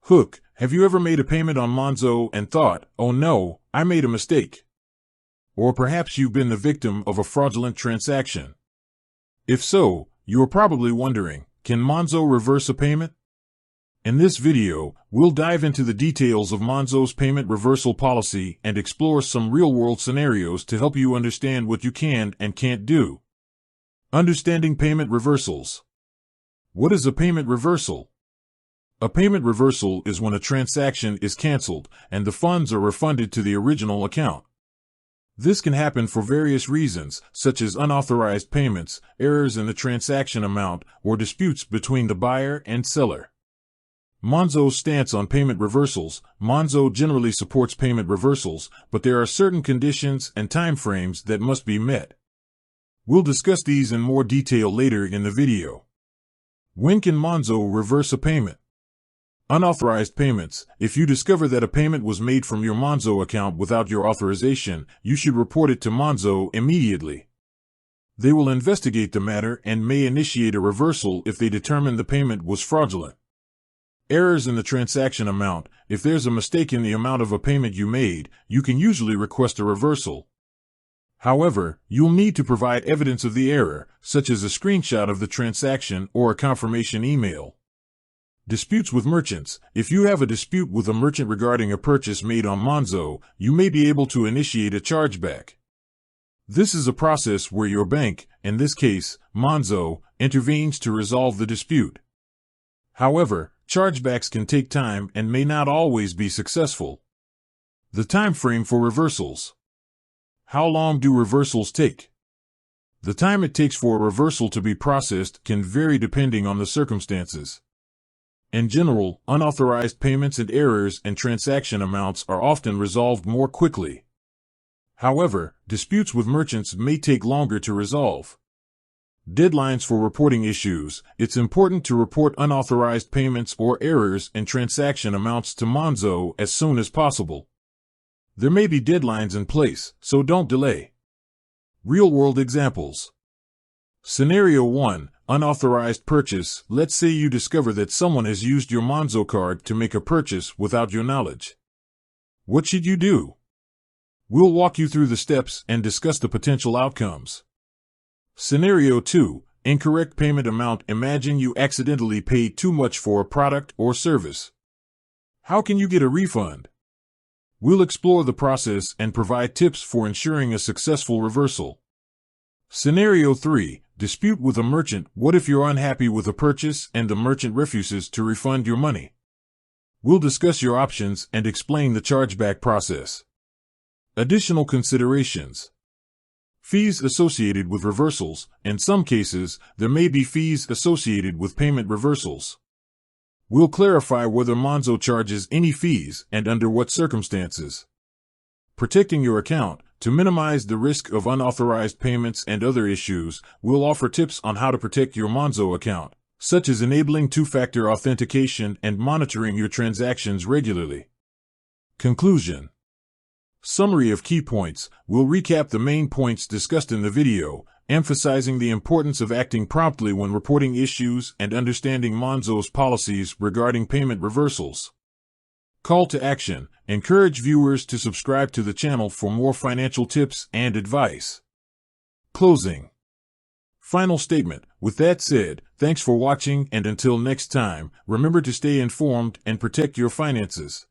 Hook, have you ever made a payment on Monzo and thought, oh no, I made a mistake? Or perhaps you've been the victim of a fraudulent transaction. If so, you are probably wondering, can Monzo reverse a payment? In this video, we'll dive into the details of Monzo's payment reversal policy and explore some real-world scenarios to help you understand what you can and can't do. Understanding payment reversals. What is a payment reversal? A payment reversal is when a transaction is canceled and the funds are refunded to the original account. This can happen for various reasons, such as unauthorized payments, errors in the transaction amount, or disputes between the buyer and seller. Monzo's stance on payment reversals. Monzo generally supports payment reversals, but there are certain conditions and timeframes that must be met. We'll discuss these in more detail later in the video. When can Monzo reverse a payment? Unauthorized payments. If you discover that a payment was made from your Monzo account without your authorization, you should report it to Monzo immediately. They will investigate the matter and may initiate a reversal if they determine the payment was fraudulent. Errors in the transaction amount. If there's a mistake in the amount of a payment you made, you can usually request a reversal. However, you'll need to provide evidence of the error, such as a screenshot of the transaction or a confirmation email. Disputes with merchants. If you have a dispute with a merchant regarding a purchase made on Monzo, you may be able to initiate a chargeback. This is a process where your bank, in this case, Monzo, intervenes to resolve the dispute. However, chargebacks can take time and may not always be successful. The time frame for reversals. How long do reversals take? The time it takes for a reversal to be processed can vary depending on the circumstances. In general, unauthorized payments and errors in transaction amounts are often resolved more quickly. However, disputes with merchants may take longer to resolve. Deadlines for reporting issues. It's important to report unauthorized payments or errors in transaction amounts to Monzo as soon as possible. There may be deadlines in place, so don't delay. Real-world examples. Scenario 1. Unauthorized purchase. Let's say you discover that someone has used your Monzo card to make a purchase without your knowledge. What should you do? We'll walk you through the steps and discuss the potential outcomes. Scenario 2. Incorrect payment amount. Imagine you accidentally paid too much for a product or service. How can you get a refund? We'll explore the process and provide tips for ensuring a successful reversal. Scenario 3. Dispute with a merchant. What if you're unhappy with a purchase and the merchant refuses to refund your money? We'll discuss your options and explain the chargeback process. Additional considerations. Fees associated with reversals. In some cases, there may be fees associated with payment reversals. We'll clarify whether Monzo charges any fees and under what circumstances. Protecting your account. To minimize the risk of unauthorized payments and other issues, we'll offer tips on how to protect your Monzo account, such as enabling two-factor authentication and monitoring your transactions regularly. Conclusion. Summary of key points. We'll recap the main points discussed in the video, emphasizing the importance of acting promptly when reporting issues and understanding Monzo's policies regarding payment reversals. Call to action. Encourage viewers to subscribe to the channel for more financial tips and advice. Closing. Final statement. With that said, thanks for watching, and until next time, remember to stay informed and protect your finances.